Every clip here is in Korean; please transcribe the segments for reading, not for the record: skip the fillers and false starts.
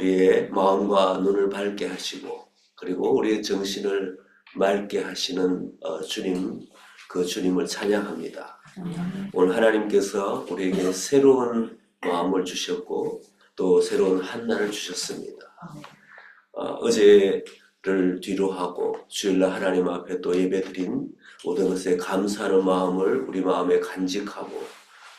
우리의 마음과 눈을 밝게 하시고 그리고 우리의 정신을 맑게 하시는 주님, 그 주님을 찬양합니다. 오늘 하나님께서 우리에게 새로운 마음을 주셨고 또 새로운 한날을 주셨습니다. 어제를 뒤로 하고 주일날 하나님 앞에 또 예배드린 모든 것에 감사하는 마음을 우리 마음에 간직하고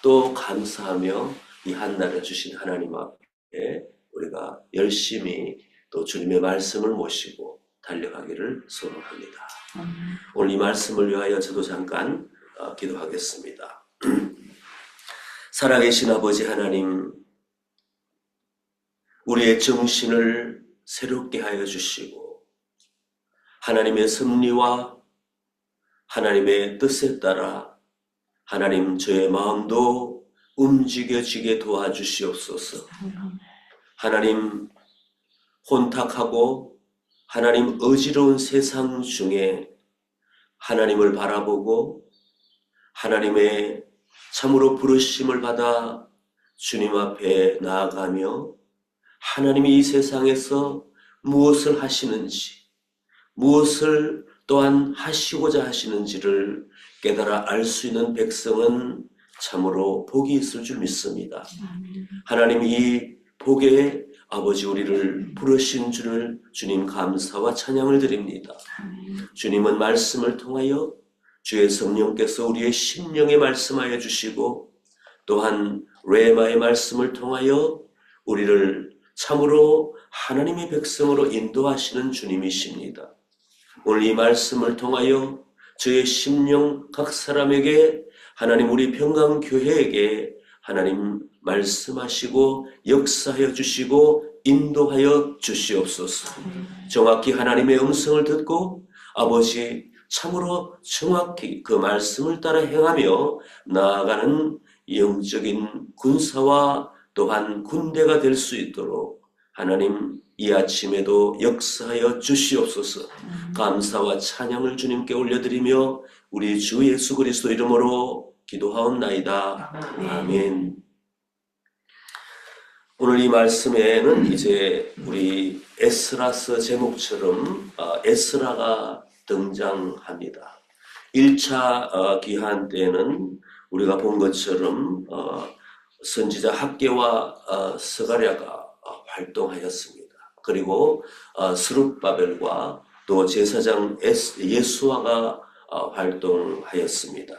또 감사하며 이 한날을 주신 하나님 앞에 우리가 열심히 또 주님의 말씀을 모시고 달려가기를 소원합니다. 오늘 이 말씀을 위하여 저도 잠깐 기도하겠습니다. 살아계신 아버지 하나님, 우리의 정신을 새롭게 하여 주시고 하나님의 섭리와 하나님의 뜻에 따라 하나님 저의 마음도 움직여지게 도와주시옵소서. 하나님 혼탁하고 하나님 어지러운 세상 중에 하나님을 바라보고 하나님의 참으로 부르심을 받아 주님 앞에 나아가며 하나님이 이 세상에서 무엇을 하시는지 무엇을 또한 하시고자 하시는지를 깨달아 알 수 있는 백성은 참으로 복이 있을 줄 믿습니다. 하나님 이 복에 아버지 우리를 부르신 줄을 주님 감사와 찬양을 드립니다. 주님은 말씀을 통하여 주의 성령께서 우리의 심령에 말씀하여 주시고 또한 레마의 말씀을 통하여 우리를 참으로 하나님의 백성으로 인도하시는 주님이십니다. 오늘 이 말씀을 통하여 저의 심령 각 사람에게 하나님 우리 평강교회에게 하나님 말씀하시고 역사하여 주시고 인도하여 주시옵소서. 정확히 하나님의 음성을 듣고 아버지 참으로 정확히 그 말씀을 따라 행하며 나아가는 영적인 군사와 또한 군대가 될 수 있도록 하나님 이 아침에도 역사하여 주시옵소서. 감사와 찬양을 주님께 올려드리며 우리 주 예수 그리스도 이름으로 기도하옵나이다. 아멘. 오늘 이 말씀에는 이제 우리 에스라서 제목처럼 에스라가 등장합니다. 1차 기한 때는 우리가 본 것처럼 선지자 학개와 스가랴가 활동하였습니다. 그리고 스룹바벨과 또 제사장 예수아가 활동하였습니다.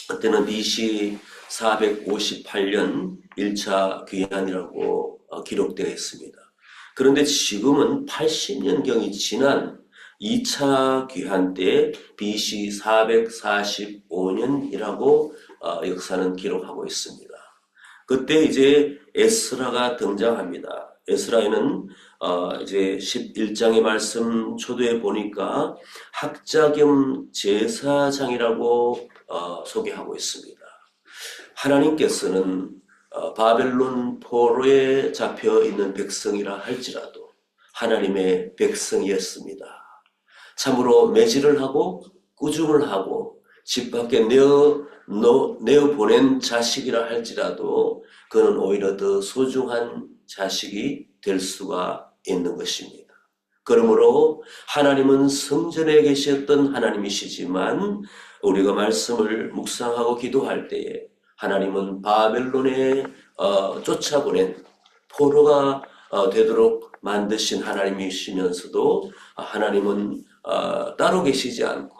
그때는 BC 458년 1차 귀환이라고 기록되어 있습니다. 그런데 지금은 80년경이 지난 2차 귀환 때 BC 445년이라고 역사는 기록하고 있습니다. 그때 이제 에스라가 등장합니다. 에스라에는 이제 11장의 말씀 초도에 보니까 학자 겸 제사장이라고 소개하고 있습니다. 하나님께서는 바벨론 포로에 잡혀 있는 백성이라 할지라도 하나님의 백성이었습니다. 참으로 매질을 하고 꾸중을 하고 집 밖에 내어보낸 자식이라 할지라도 그는 오히려 더 소중한 자식이 될 수가 있는 것입니다. 그러므로 하나님은 성전에 계셨던 하나님이시지만 우리가 말씀을 묵상하고 기도할 때에 하나님은 바벨론에 쫓아보낸 포로가 되도록 만드신 하나님이시면서도 하나님은 따로 계시지 않고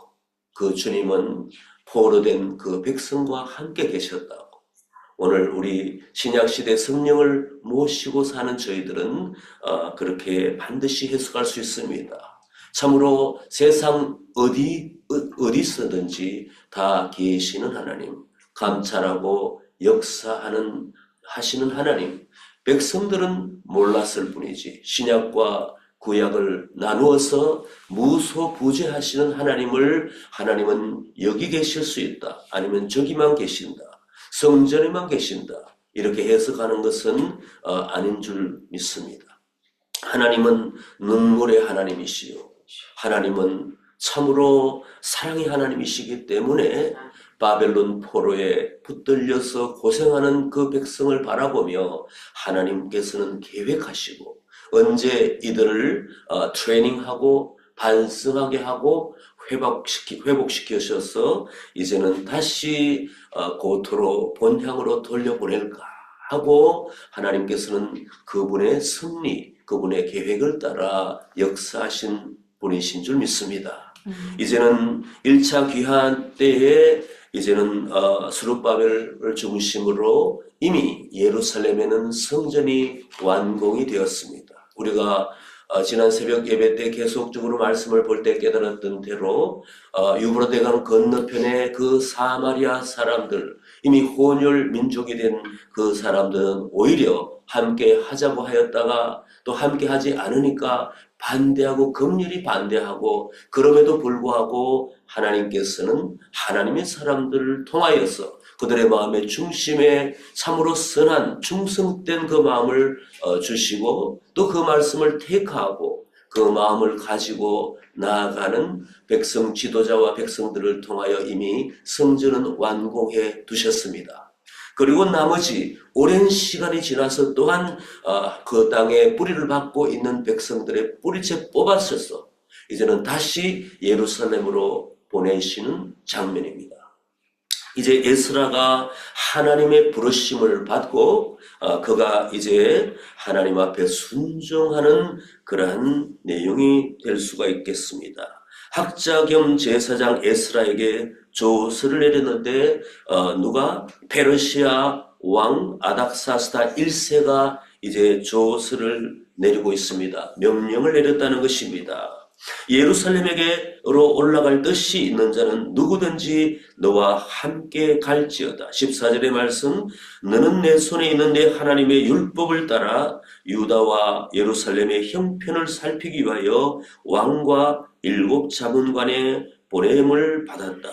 그 주님은 포로된 그 백성과 함께 계셨다고. 오늘 우리 신약시대 성령을 모시고 사는 저희들은 그렇게 반드시 해석할 수 있습니다. 참으로 세상 어디서든지 다 계시는 하나님, 감찰하고 하시는 하나님, 백성들은 몰랐을 뿐이지 신약과 구약을 나누어서 무소부재하시는 하나님은 여기 계실 수 있다. 아니면 저기만 계신다. 성전에만 계신다. 이렇게 해석하는 것은 아닌 줄 믿습니다. 하나님은 눈물의 하나님이시요. 하나님은 참으로 사랑의 하나님이시기 때문에 바벨론 포로에 붙들려서 고생하는 그 백성을 바라보며 하나님께서는 계획하시고 언제 이들을 트레이닝하고 반성하게 하고 회복시키셔서 이제는 다시 고토로 본향으로 돌려보낼까 하고 하나님께서는 그분의 섭리, 그분의 계획을 따라 역사하신 분이신 줄 믿습니다. 이제는 1차 귀환 때에 이제는 스룹바벨을 중심으로 이미 예루살렘에는 성전이 완공이 되었습니다. 우리가 지난 새벽 예배 때 계속적으로 말씀을 볼 때 깨달았던 대로 유브라데강 건너편에 그 사마리아 사람들, 이미 혼혈 민족이 된 그 사람들은 오히려 함께 하자고 하였다가 또 함께 하지 않으니까 반대하고 극렬히 반대하고, 그럼에도 불구하고 하나님께서는 하나님의 사람들을 통하여서 그들의 마음의 중심에 참으로 선한 충성된 그 마음을 주시고 또 그 말씀을 택하고 그 마음을 가지고 나아가는 백성 지도자와 백성들을 통하여 이미 성전은 완공해 두셨습니다. 그리고 나머지 오랜 시간이 지나서 또한 그 땅에 뿌리를 받고 있는 백성들의 뿌리채 뽑아서서 이제는 다시 예루살렘으로 보내시는 장면입니다. 이제 에스라가 하나님의 부르심을 받고 그가 이제 하나님 앞에 순종하는 그러한 내용이 될 수가 있겠습니다. 학자 겸 제사장 에스라에게 조서를 내렸는데 누가? 페르시아 왕 아닥사스다 1세가 이제 조서를 내리고 있습니다. 명령을 내렸다는 것입니다. 예루살렘에게로 올라갈 뜻이 있는 자는 누구든지 너와 함께 갈지어다. 14절의 말씀, 너는 내 손에 있는 내 하나님의 율법을 따라 유다와 예루살렘의 형편을 살피기 위하여 왕과 7 자문관의 보냄을 받았다.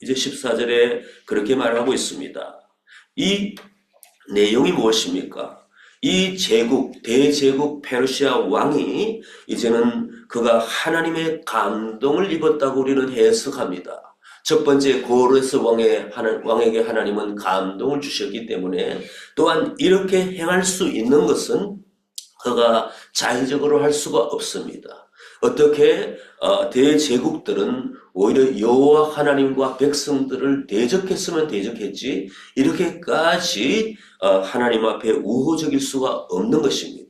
이제 14절에 그렇게 말하고 있습니다. 이 내용이 무엇입니까? 이 제국, 대제국 페르시아 왕이 이제는 그가 하나님의 감동을 입었다고 우리는 해석합니다. 첫 번째 고레스 왕에게 하나님은 감동을 주셨기 때문에 또한 이렇게 행할 수 있는 것은 그가 자의적으로 할 수가 없습니다. 어떻게 대제국들은 오히려 여호와 하나님과 백성들을 대적했으면 대적했지 이렇게까지 하나님 앞에 우호적일 수가 없는 것입니다.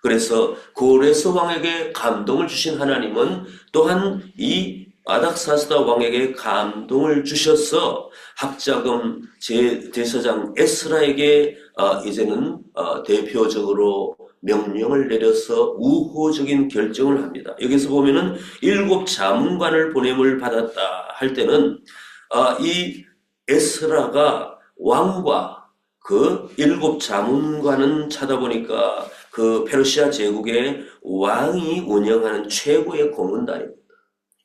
그래서 고레스 왕에게 감동을 주신 하나님은 또한 이 아닥사스다 왕에게 감동을 주셔서 학자금 제사장 에스라에게 이제는 대표적으로 명령을 내려서 우호적인 결정을 합니다. 여기서 보면은 7 자문관을 보냄을 받았다 할 때는 이 에스라가 왕과 그 7 자문관은 찾아보니까 그 페르시아 제국의 왕이 운영하는 최고의 고문단입니다.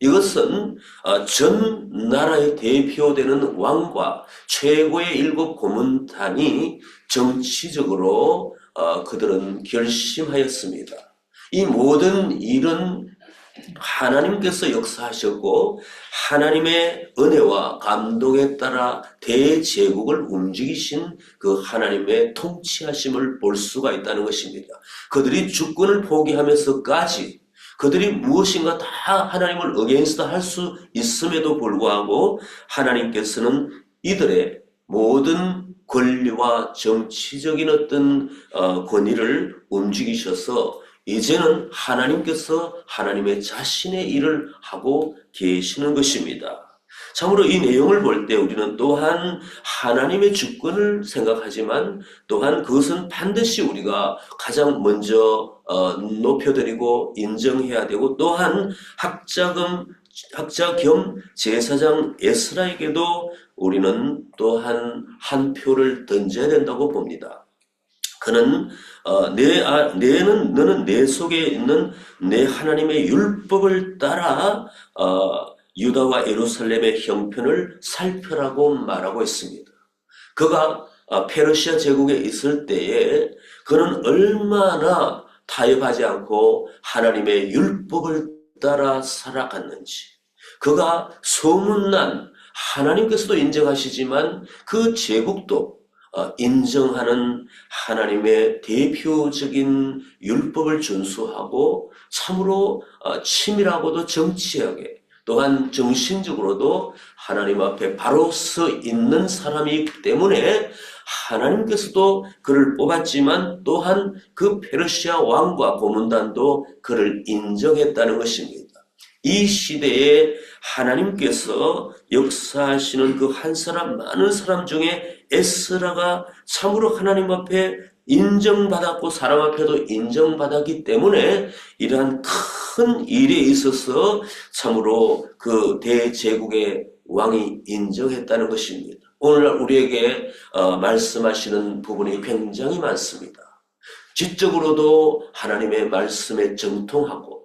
이것은 전 나라의 대표되는 왕과 최고의 7 고문단이 정치적으로 그들은 결심하였습니다. 이 모든 일은 하나님께서 역사하셨고 하나님의 은혜와 감동에 따라 대제국을 움직이신 그 하나님의 통치하심을 볼 수가 있다는 것입니다. 그들이 주권을 포기하면서까지 그들이 무엇인가 다 하나님을 어게인스트 할 수 있음에도 불구하고 하나님께서는 이들의 모든 권리와 정치적인 어떤 권위를 움직이셔서 이제는 하나님께서 하나님의 자신의 일을 하고 계시는 것입니다. 참으로 이 내용을 볼 때 우리는 또한 하나님의 주권을 생각하지만 또한 그것은 반드시 우리가 가장 먼저 높여드리고 인정해야 되고 또한 학자 겸 제사장 에스라에게도 우리는 또한 한 표를 던져야 된다고 봅니다. 그는 너는 내 속에 있는 내 하나님의 율법을 따라 유다와 예루살렘의 형편을 살펴라고 말하고 있습니다. 그가 페르시아 제국에 있을 때에 그는 얼마나 타협하지 않고 하나님의 율법을 따라 살아갔는지, 그가 소문난 하나님께서도 인정하시지만 그 제국도 인정하는 하나님의 대표적인 율법을 준수하고 참으로 치밀하고도 정치하게 또한 정신적으로도 하나님 앞에 바로 서 있는 사람이기 때문에 하나님께서도 그를 뽑았지만 또한 그 페르시아 왕과 고문단도 그를 인정했다는 것입니다. 이 시대에 하나님께서 역사하시는 그 한 사람, 많은 사람 중에 에스라가 참으로 하나님 앞에 인정받았고 사람 앞에도 인정받았기 때문에 이러한 큰 일에 있어서 참으로 그 대제국의 왕이 인정했다는 것입니다. 오늘날 우리에게 말씀하시는 부분이 굉장히 많습니다. 지적으로도 하나님의 말씀에 정통하고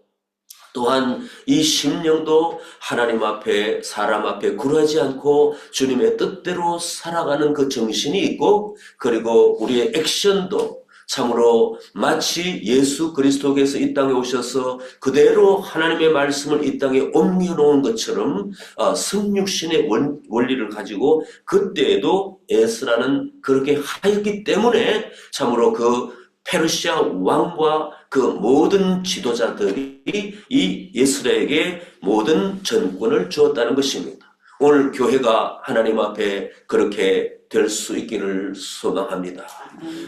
또한 이 심령도 하나님 앞에 사람 앞에 굴하지 않고 주님의 뜻대로 살아가는 그 정신이 있고 그리고 우리의 액션도 참으로 마치 예수 그리스도께서 이 땅에 오셔서 그대로 하나님의 말씀을 이 땅에 옮겨놓은 것처럼 성육신의 원리를 가지고 그때에도 에스라는 그렇게 하였기 때문에 참으로 그 페르시아 왕과 그 모든 지도자들이 이 에스라에게 모든 전권을 주었다는 것입니다. 오늘 교회가 하나님 앞에 그렇게 될 수 있기를 소망합니다.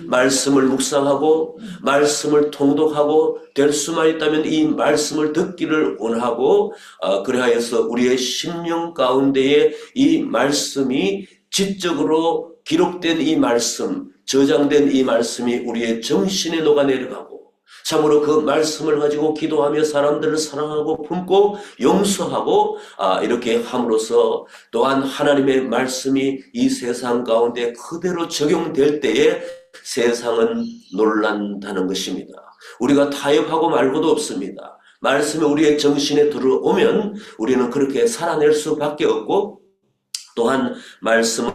말씀을 묵상하고 말씀을 통독하고 될 수만 있다면 이 말씀을 듣기를 원하고 그리하여서 우리의 심령 가운데에 이 말씀이 지적으로 기록된 이 말씀, 저장된 이 말씀이 우리의 정신에 녹아내려가고 참으로 그 말씀을 가지고 기도하며 사람들을 사랑하고 품고 용서하고 이렇게 함으로써 또한 하나님의 말씀이 이 세상 가운데 그대로 적용될 때에 세상은 놀란다는 것입니다. 우리가 타협하고 말고도 없습니다. 말씀이 우리의 정신에 들어오면 우리는 그렇게 살아낼 수밖에 없고 또한 말씀은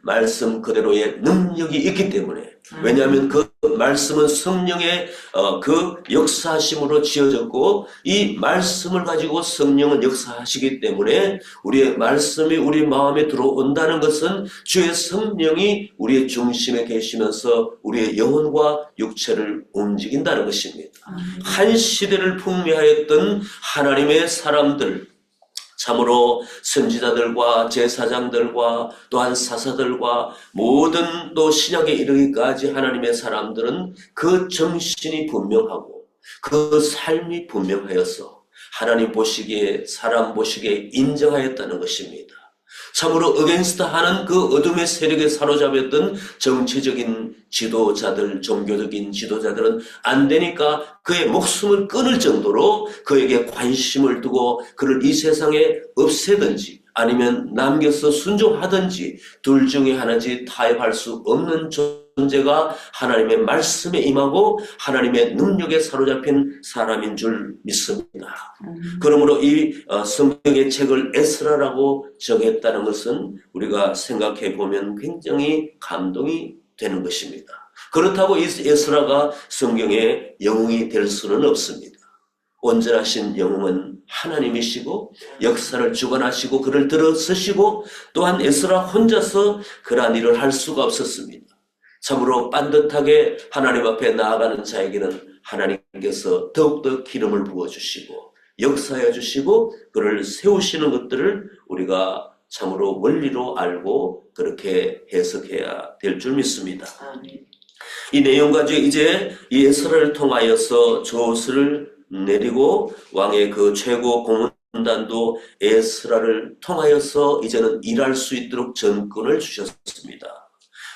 말씀 그대로의 능력이 있기 때문에 왜냐하면 그 말씀은 성령의 그 역사하심으로 지어졌고 이 말씀을 가지고 성령은 역사하시기 때문에 우리의 말씀이 우리 마음에 들어온다는 것은 주의 성령이 우리의 중심에 계시면서 우리의 영혼과 육체를 움직인다는 것입니다. 한 시대를 풍미하였던 하나님의 사람들 참으로 선지자들과 제사장들과 또한 사사들과 모든 또 신약에 이르기까지 하나님의 사람들은 그 정신이 분명하고 그 삶이 분명하여서 하나님 보시기에 사람 보시기에 인정하였다는 것입니다. 참으로 어게인스트하는 그 어둠의 세력에 사로잡혔던 정치적인 지도자들, 종교적인 지도자들은 안 되니까 그의 목숨을 끊을 정도로 그에게 관심을 두고 그를 이 세상에 없애든지 아니면 남겨서 순종하든지 둘 중에 하나지 타협할 수 없는 존재가 하나님의 말씀에 임하고 하나님의 능력에 사로잡힌 사람인 줄 믿습니다. 그러므로 이 성경의 책을 에스라라고 정했다는 것은 우리가 생각해 보면 굉장히 감동이 되는 것입니다. 그렇다고 에스라가 성경의 영웅이 될 수는 없습니다. 온전하신 영웅은 하나님이시고 역사를 주관하시고 그를 들어서시고 또한 에스라 혼자서 그러한 일을 할 수가 없었습니다. 참으로 반듯하게 하나님 앞에 나아가는 자에게는 하나님께서 더욱더 기름을 부어주시고 역사해 주시고 그를 세우시는 것들을 우리가 참으로 원리로 알고 그렇게 해석해야 될 줄 믿습니다. 이 내용 가지고 이제 이 에스라를 통하여서 조서를 내리고 왕의 그 최고 고문단도 에스라를 통하여서 이제는 일할 수 있도록 전권을 주셨습니다.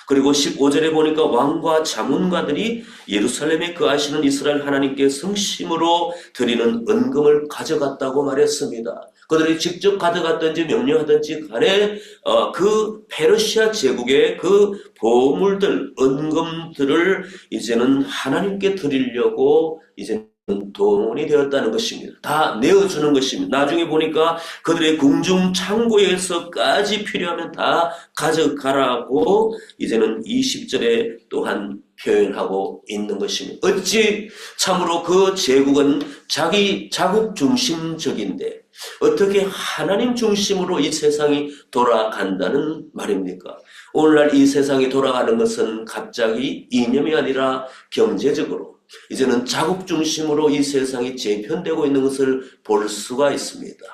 그리고 15절에 보니까 왕과 자문가들이 예루살렘에 거하시는 이스라엘 하나님께 성심으로 드리는 은금을 가져갔다고 말했습니다. 그들이 직접 가져갔든지 명령하든지 간에 그 페르시아 제국의 그 보물들, 은금들을 이제는 하나님께 드리려고 이제 동원이 되었다는 것입니다. 다 내어주는 것입니다. 나중에 보니까 그들의 궁중 창고에서까지 필요하면 다 가져가라고 이제는 20절에 또한 표현하고 있는 것입니다. 어찌 참으로 그 제국은 자국 중심적인데 어떻게 하나님 중심으로 이 세상이 돌아간다는 말입니까? 오늘날 이 세상이 돌아가는 것은 갑자기 이념이 아니라 경제적으로 이제는 자국 중심으로 이 세상이 재편되고 있는 것을 볼 수가 있습니다.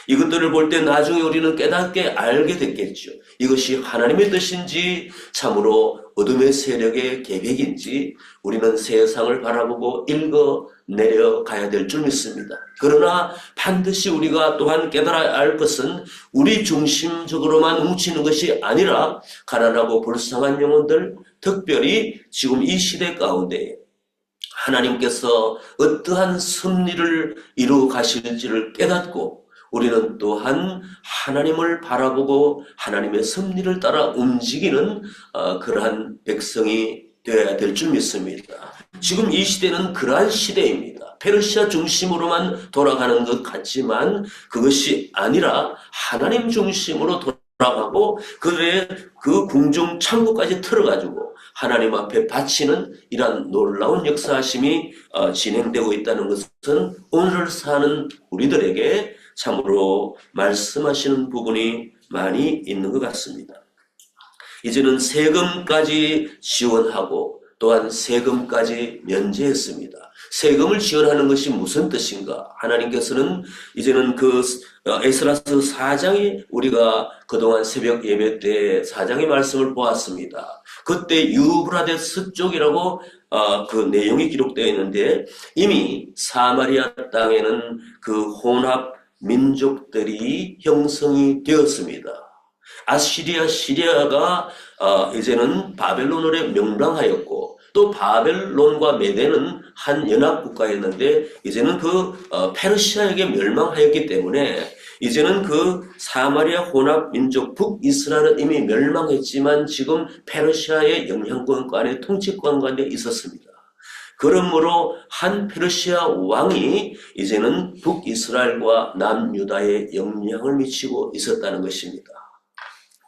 이것들을 볼 때 나중에 우리는 깨닫게 알게 됐겠죠. 이것이 하나님의 뜻인지 참으로 어둠의 세력의 계획인지 우리는 세상을 바라보고 읽어내려가야 될 줄 믿습니다. 그러나 반드시 우리가 또한 깨달아야 할 것은 우리 중심적으로만 뭉치는 것이 아니라 가난하고 불쌍한 영혼들, 특별히 지금 이 시대 가운데 하나님께서 어떠한 섭리를 이루어 가실지를 깨닫고 우리는 또한 하나님을 바라보고 하나님의 섭리를 따라 움직이는 그러한 백성이 되어야 될 줄 믿습니다. 지금 이 시대는 그러한 시대입니다. 페르시아 중심으로만 돌아가는 것 같지만 그것이 아니라 하나님 중심으로 돌아가고 그들의 그 궁중 창고까지 틀어가지고 하나님 앞에 바치는 이러한 놀라운 역사하심이 진행되고 있다는 것은 오늘 사는 우리들에게 참으로 말씀하시는 부분이 많이 있는 것 같습니다. 이제는 세금까지 지원하고 또한 세금까지 면제했습니다. 세금을 지원하는 것이 무슨 뜻인가? 하나님께서는 이제는 그 에스라서 4장이 우리가 그동안 새벽 예배 때 4장의 말씀을 보았습니다. 그때 유브라데스 쪽이라고 그 내용이 기록되어 있는데 이미 사마리아 땅에는 그 혼합 민족들이 형성이 되었습니다. 아시리아, 시리아가 이제는 바벨론으로 명랑하였고 또 바벨론과 메대는 한 연합국가였는데 이제는 그 페르시아에게 멸망하였기 때문에 이제는 그 사마리아 혼합 민족 북이스라엘은 이미 멸망했지만 지금 페르시아의 영향권간의 통치권간에 있었습니다. 그러므로 한 페르시아 왕이 이제는 북이스라엘과 남유다에 영향을 미치고 있었다는 것입니다.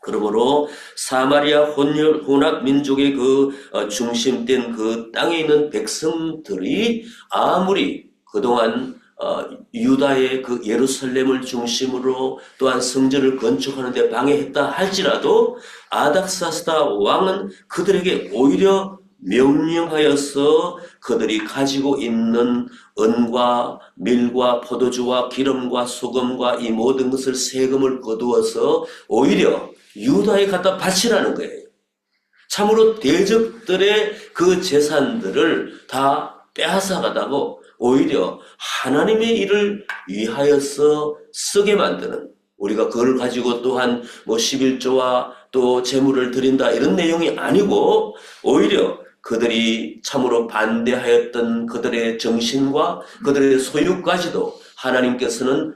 그러므로 사마리아 혼합 민족의 그 중심된 그 땅에 있는 백성들이 아무리 그동안 유다의 그 예루살렘을 중심으로 또한 성전을 건축하는 데 방해했다 할지라도 아닥사스다 왕은 그들에게 오히려 명령하여서 그들이 가지고 있는 은과 밀과 포도주와 기름과 소금과 이 모든 것을 세금을 거두어서 오히려 유다에 갖다 바치라는 거예요. 참으로 대적들의 그 재산들을 다 빼앗아가다고 오히려 하나님의 일을 위하여서 쓰게 만드는, 우리가 그걸 가지고 또한 뭐 11조와 또 재물을 드린다 이런 내용이 아니고 오히려 그들이 참으로 반대하였던 그들의 정신과 그들의 소유까지도 하나님께서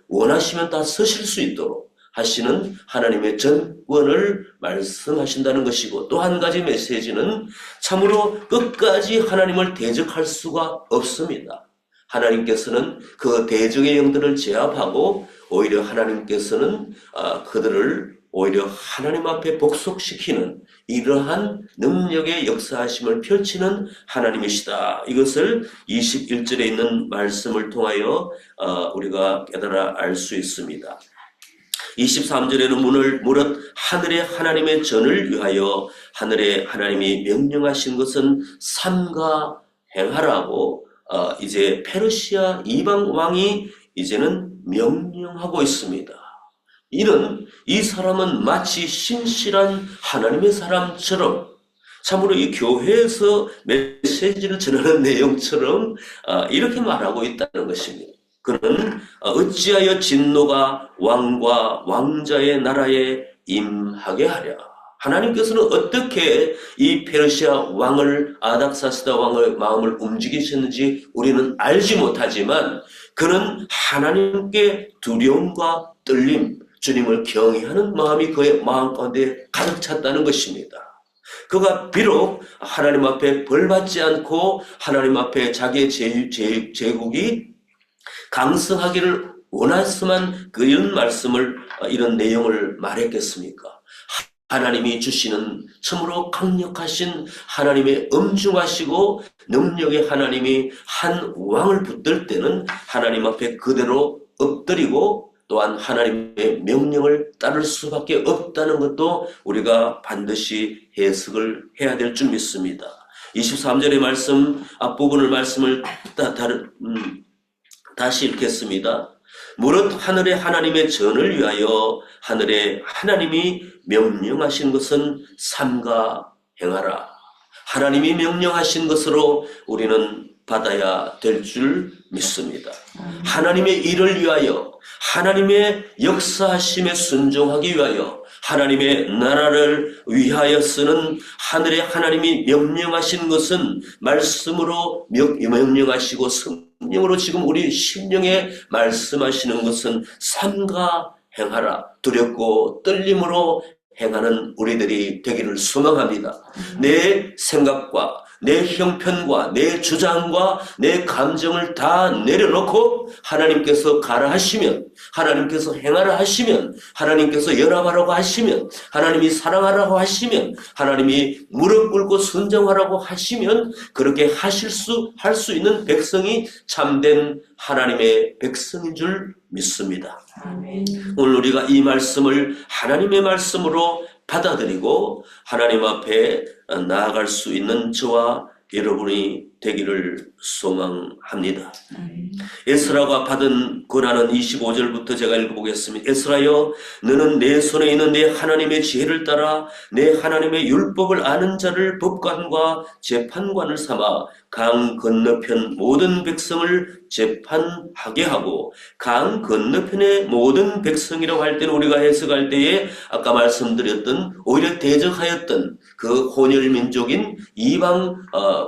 원하시면 다 쓰실 수 있도록 하시는 하나님의 전권을 말씀하신다는 것이고, 또 한 가지 메시지는 참으로 끝까지 하나님을 대적할 수가 없습니다. 하나님께서는 그 대적의 영들을 제압하고 오히려 하나님께서는 그들을 오히려 하나님 앞에 복속시키는 이러한 능력의 역사하심을 펼치는 하나님이시다. 이것을 21절에 있는 말씀을 통하여 우리가 깨달아 알 수 있습니다. 23절에는 무릇 하늘의 하나님의 전을 위하여 하늘의 하나님이 명령하신 것은 삼가 행하라고 이제 페르시아 이방 왕이 이제는 명령하고 있습니다. 이는 이 사람은 마치 신실한 하나님의 사람처럼 참으로 이 교회에서 메시지를 전하는 내용처럼 이렇게 말하고 있다는 것입니다. 그는 어찌하여 진노가 왕과 왕자의 나라에 임하게 하랴. 하나님께서는 어떻게 이 페르시아 왕을, 아닥사스다 왕의 마음을 움직이셨는지 우리는 알지 못하지만 그는 하나님께 두려움과 떨림, 주님을 경외하는 마음이 그의 마음 가운데 가득 찼다는 것입니다. 그가 비록 하나님 앞에 벌받지 않고 하나님 앞에 자기의 제국이 강성하기를 원했으면 이런 말씀을, 이런 내용을 말했겠습니까? 하나님이 주시는 참으로 강력하신 하나님의 엄중하시고 능력의 하나님이 한 왕을 붙들 때는 하나님 앞에 그대로 엎드리고 또한 하나님의 명령을 따를 수밖에 없다는 것도 우리가 반드시 해석을 해야 될 줄 믿습니다. 23절의 말씀 앞부분을 말씀을 다시 읽겠습니다. 무릇 하늘의 하나님의 전을 위하여 하늘의 하나님이 명령하신 것은 삼가 행하라. 하나님이 명령하신 것으로 우리는 받아야 될 줄 믿습니다. 하나님의 일을 위하여, 하나님의 역사하심에 순종하기 위하여, 하나님의 나라를 위하여 쓰는 하늘의 하나님이 명령하신 것은 말씀으로 명령하시고 성령으로 지금 우리 심령에 말씀하시는 것은 삼가 행하라. 두렵고 떨림으로 행하는 우리들이 되기를 소망합니다. 내 생각과 내 형편과 내 주장과 내 감정을 다 내려놓고 하나님께서 가라 하시면, 하나님께서 행하라 하시면, 하나님께서 연합하라고 하시면, 하나님이 사랑하라고 하시면, 하나님이 무릎 꿇고 순종하라고 하시면 그렇게 할 수 있는 백성이 참된 하나님의 백성인 줄 믿습니다. 아멘. 오늘 우리가 이 말씀을 하나님의 말씀으로 받아들이고 하나님 앞에 나아갈 수 있는 저와 여러분이 되기를 소망합니다. 에스라가 받은 권한은 25절부터 제가 읽어보겠습니다. 에스라여, 너는 내 손에 있는 내 하나님의 지혜를 따라 내 하나님의 율법을 아는 자를 법관과 재판관을 삼아 강 건너편 모든 백성을 재판하게 하고, 강 건너편의 모든 백성이라고 할 때는 우리가 해석할 때에 아까 말씀드렸던 오히려 대적하였던 그 혼혈민족인 이방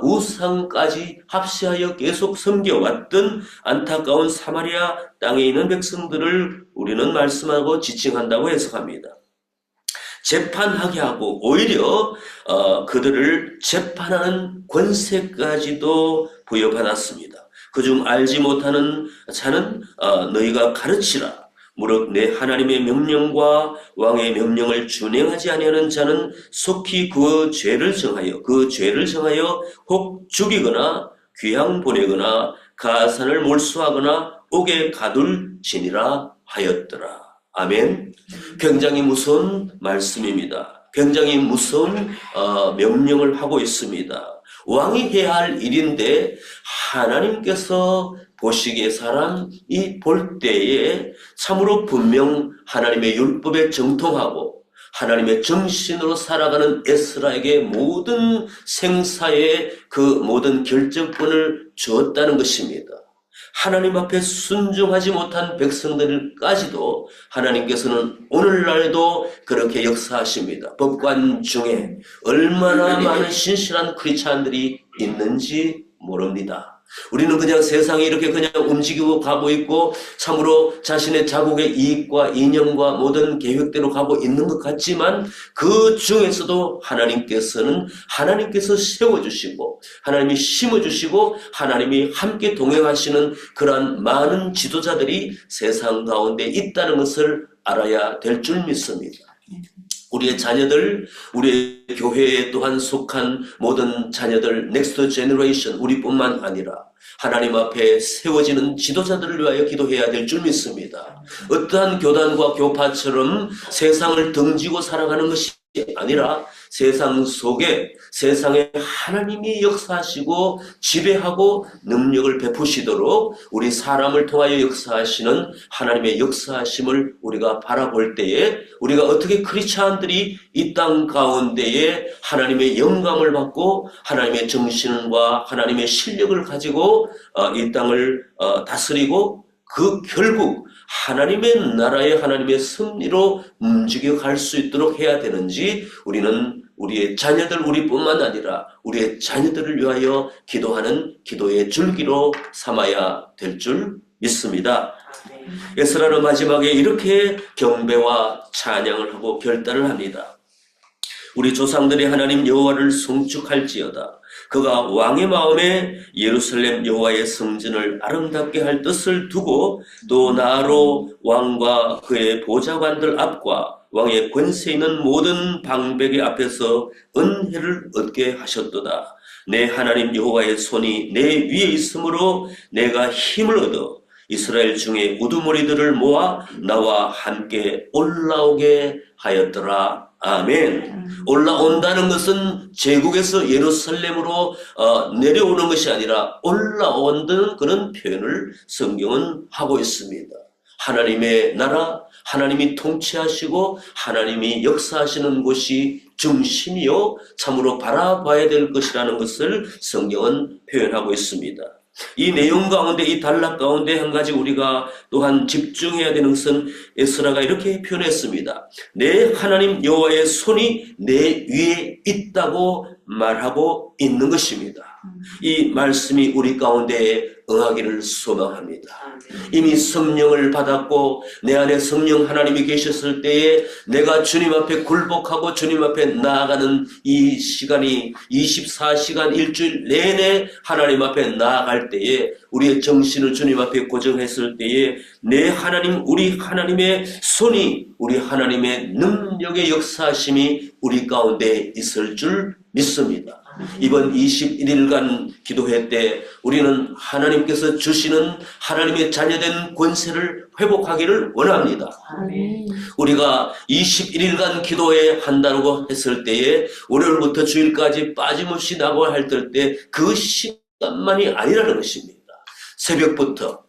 우상까지 합시하여 계속 섬겨왔던 안타까운 사마리아 땅에 있는 백성들을 우리는 말씀하고 지칭한다고 해석합니다. 재판하게 하고 오히려 그들을 재판하는 권세까지도 부여받았습니다. 그중 알지 못하는 자는 너희가 가르치라. 무릇 내 하나님의 명령과 왕의 명령을 준행하지 아니하는 자는 속히 그 죄를 정하여 혹 죽이거나 귀양 보내거나 가산을 몰수하거나 옥에 가둘지니라 하였더라. 아멘. 굉장히 무서운 말씀입니다. 굉장히 무서운 명령을 하고 있습니다. 왕이 해야 할 일인데 하나님께서 보시기에 사람이 볼 때에 참으로 분명 하나님의 율법에 정통하고 하나님의 정신으로 살아가는 에스라에게 모든 생사의 그 모든 결정권을 주었다는 것입니다. 하나님 앞에 순종하지 못한 백성들까지도 하나님께서는 오늘날에도 그렇게 역사하십니다. 법관 중에 얼마나 많은 신실한 크리스찬들이 있는지 모릅니다. 우리는 그냥 세상에 이렇게 그냥 움직이고 가고 있고 참으로 자신의 자국의 이익과 이념과 모든 계획대로 가고 있는 것 같지만 그 중에서도 하나님께서 세워주시고 하나님이 심어주시고 하나님이 함께 동행하시는 그러한 많은 지도자들이 세상 가운데 있다는 것을 알아야 될 줄 믿습니다. 우리의 자녀들, 우리의 교회에 또한 속한 모든 자녀들, 넥스트 제너레이션, 우리뿐만 아니라 하나님 앞에 세워지는 지도자들을 위하여 기도해야 될 줄 믿습니다. 어떠한 교단과 교파처럼 세상을 등지고 살아가는 것이 아니라 세상 속에 세상에 하나님이 역사하시고 지배하고 능력을 베푸시도록 우리 사람을 통하여 역사하시는 하나님의 역사하심을 우리가 바라볼 때에 우리가 어떻게 크리스찬들이 이 땅 가운데에 하나님의 영감을 받고 하나님의 정신과 하나님의 실력을 가지고 이 땅을 다스리고 그 결국 하나님의 나라의 하나님의 섭리로 움직여 갈 수 있도록 해야 되는지 우리는 우리의 자녀들, 우리뿐만 아니라 우리의 자녀들을 위하여 기도하는 기도의 줄기로 삼아야 될 줄 믿습니다. 에스라는 마지막에 이렇게 경배와 찬양을 하고 결단을 합니다. 우리 조상들의 하나님 여호와를 송축할지어다. 그가 왕의 마음에 예루살렘 여호와의 성전을 아름답게 할 뜻을 두고 또 나로 왕과 그의 보좌관들 앞과 왕의 권세 있는 모든 방백의 앞에서 은혜를 얻게 하셨도다. 내 하나님 여호와의 손이 내 위에 있으므로 내가 힘을 얻어 이스라엘 중에 우두머리들을 모아 나와 함께 올라오게 하였더라. 아멘. 올라온다는 것은 제국에서 예루살렘으로 내려오는 것이 아니라 올라온다는 그런 표현을 성경은 하고 있습니다. 하나님의 나라, 하나님이 통치하시고 하나님이 역사하시는 곳이 중심이요 참으로 바라봐야 될 것이라는 것을 성경은 표현하고 있습니다. 이 내용 가운데, 이 단락 가운데 한 가지 우리가 또한 집중해야 되는 것은 에스라가 이렇게 표현했습니다. 내 하나님 여호와의 손이 내 위에 있다고 말하고 있는 것입니다. 이 말씀이 우리 가운데 응하기를 소망합니다. 이미 성령을 받았고 내 안에 성령 하나님이 계셨을 때에 내가 주님 앞에 굴복하고 주님 앞에 나아가는 이 시간이 24시간 일주일 내내 하나님 앞에 나아갈 때에 우리의 정신을 주님 앞에 고정했을 때에 내 하나님, 우리 하나님의 손이, 우리 하나님의 능력의 역사하심이 우리 가운데 있을 줄 믿습니다. 이번 21일간 기도회 때 우리는 하나님께서 주시는 하나님의 자녀된 권세를 회복하기를 원합니다. 우리가 21일간 기도회 한다고 했을 때에 월요일부터 주일까지 빠짐없이 나고할 때 그 시간만이 아니라는 것입니다. 새벽부터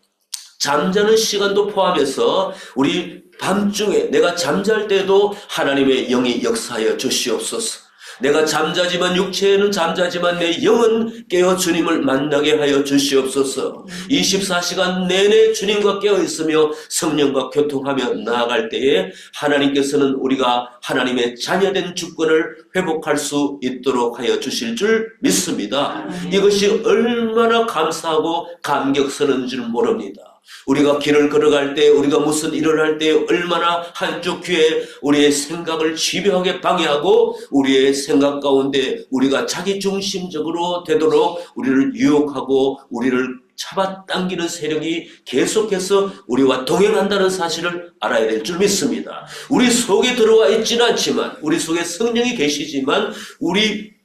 잠자는 시간도 포함해서 우리 밤중에 내가 잠잘 때도 하나님의 영이 역사하여 주시옵소서. 내가 잠자지만 육체는 잠자지만 내 영은 깨어 주님을 만나게 하여 주시옵소서. 24시간 내내 주님과 깨어 있으며 성령과 교통하며 나아갈 때에 하나님께서는 우리가 하나님의 자녀된 주권을 회복할 수 있도록 하여 주실 줄 믿습니다. 이것이 얼마나 감사하고 감격스러운 줄 모릅니다. 우리가 길을 걸어갈 때, 우리가 무슨 일을 할 때 얼마나 한쪽 귀에 우리의 생각을 집요하게 방해하고 우리의 생각 가운데 우리가 자기중심적으로 되도록 우리를 유혹하고 우리를 잡아당기는 세력이 계속해서 우리와 동행한다는 사실을 알아야 될 줄 믿습니다. 우리 속에 들어와 있지는 않지만, 우리 속에 성령이 계시지만 우리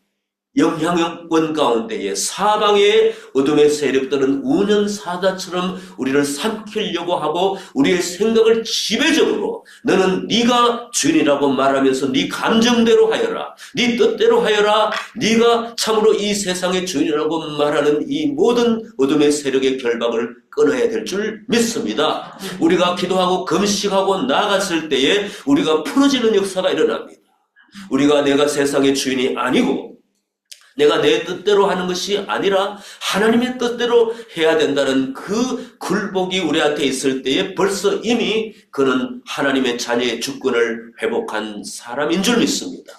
영향권 가운데에 사방의 어둠의 세력들은 운연사자처럼 우리를 삼키려고 하고 우리의 생각을 지배적으로 너는 네가 주인이라고 말하면서 네 감정대로 하여라, 네 뜻대로 하여라, 네가 참으로 이 세상의 주인이라고 말하는 이 모든 어둠의 세력의 결박을 끊어야 될 줄 믿습니다. 우리가 기도하고 금식하고 나아갔을 때에 우리가 풀어지는 역사가 일어납니다. 우리가 내가 세상의 주인이 아니고 내가 내 뜻대로 하는 것이 아니라 하나님의 뜻대로 해야 된다는 그 굴복이 우리한테 있을 때에 벌써 이미 그는 하나님의 자녀의 주권을 회복한 사람인 줄 믿습니다.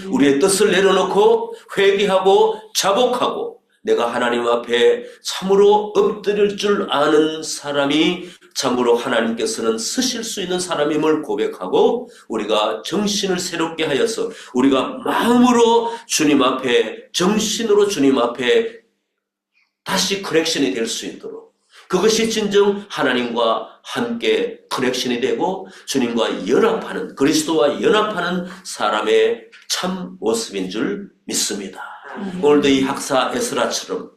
우리의 뜻을 내려놓고 회개하고 자복하고 내가 하나님 앞에 참으로 엎드릴 줄 아는 사람이 참으로 하나님께서는 쓰실 수 있는 사람임을 고백하고 우리가 정신을 새롭게 하여서 우리가 마음으로 주님 앞에, 정신으로 주님 앞에 다시 커넥션이 될 수 있도록, 그것이 진정 하나님과 함께 커넥션이 되고 주님과 연합하는, 그리스도와 연합하는 사람의 참 모습인 줄 믿습니다. 오늘도 이 학사 에스라처럼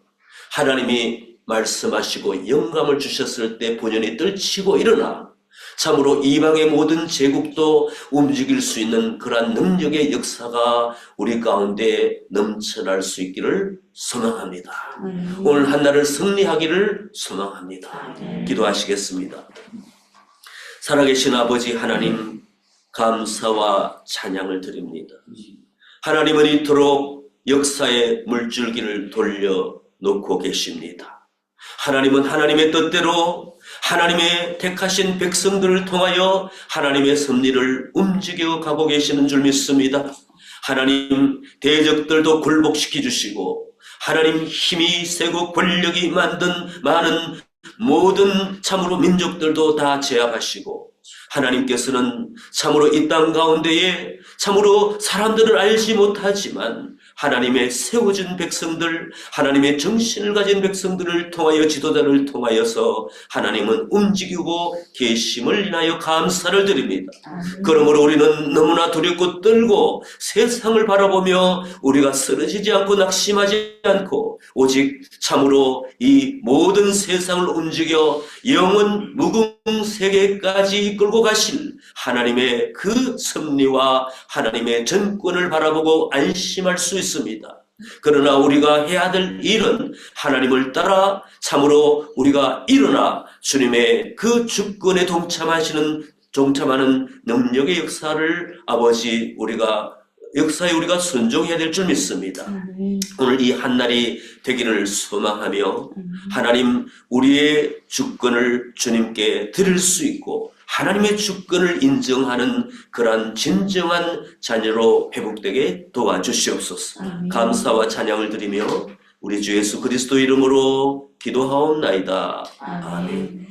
하나님이 말씀하시고 영감을 주셨을 때 본연이 떨치고 일어나 참으로 이방의 모든 제국도 움직일 수 있는 그러한 능력의 역사가 우리 가운데 넘쳐날 수 있기를 소망합니다. 오늘 한날을 승리하기를 소망합니다. 기도하시겠습니다. 살아계신 아버지 하나님, 감사와 찬양을 드립니다. 하나님은 이토록 역사의 물줄기를 돌려놓고 계십니다. 하나님은 하나님의 뜻대로 하나님의 택하신 백성들을 통하여 하나님의 섭리를 움직여 가고 계시는 줄 믿습니다. 하나님, 대적들도 굴복시켜 주시고 하나님 힘이 세고 권력이 만든 많은 모든 참으로 민족들도 다 제압하시고 하나님께서는 참으로 이 땅 가운데에 참으로 사람들은 알지 못하지만 하나님의 세워진 백성들, 하나님의 정신을 가진 백성들을 통하여 지도자를 통하여서 하나님은 움직이고 계심을 인하여 감사를 드립니다. 그러므로 우리는 너무나 두렵고 떨고 세상을 바라보며 우리가 쓰러지지 않고 낙심하지 않고 오직 참으로 이 모든 세상을 움직여 영원 무궁 세계까지 이끌고 가실 하나님의 그 섭리와 하나님의 전권을 바라보고 안심할 수 있습니다. 그러나 우리가 해야 될 일은 하나님을 따라 참으로 우리가 일어나 주님의 그 주권에 동참하는 능력의 역사를 아버지 역사에 우리가 순종해야 될 줄 믿습니다. 오늘 이 한날이 되기를 소망하며 하나님 우리의 주권을 주님께 드릴 수 있고 하나님의 주권을 인정하는 그러한 진정한 자녀로 회복되게 도와주시옵소서. 감사와 찬양을 드리며 우리 주 예수 그리스도 이름으로 기도하옵나이다. 아멘.